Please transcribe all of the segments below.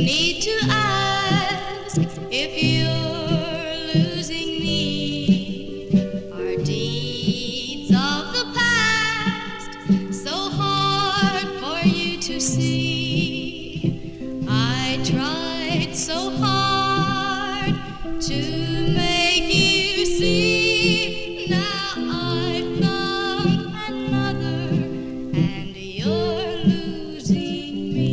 need to ask if you're losing me. Our deeds of the past, so hard for you to see. I tried so hard to make you see. Now I've found another, and you're losing me.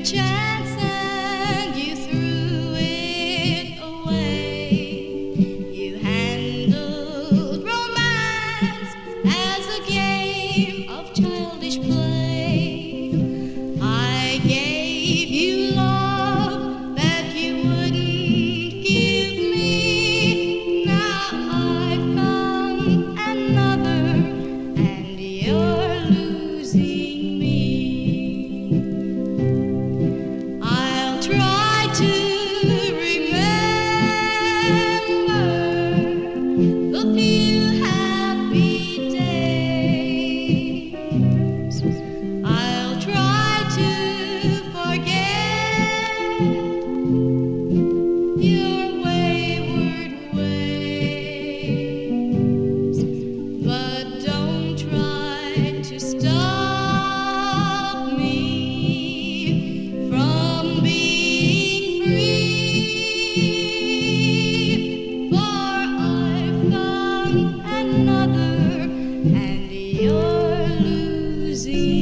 Chance and you threw it away. You handled romance as a game of childish play. I gave you love that you wouldn't give me. Now I've found another, and you're losing me. Try to remember the few happy days. I'll try to forget your wayward ways, but don't try to stop me from being free, for I've found another, and you're losing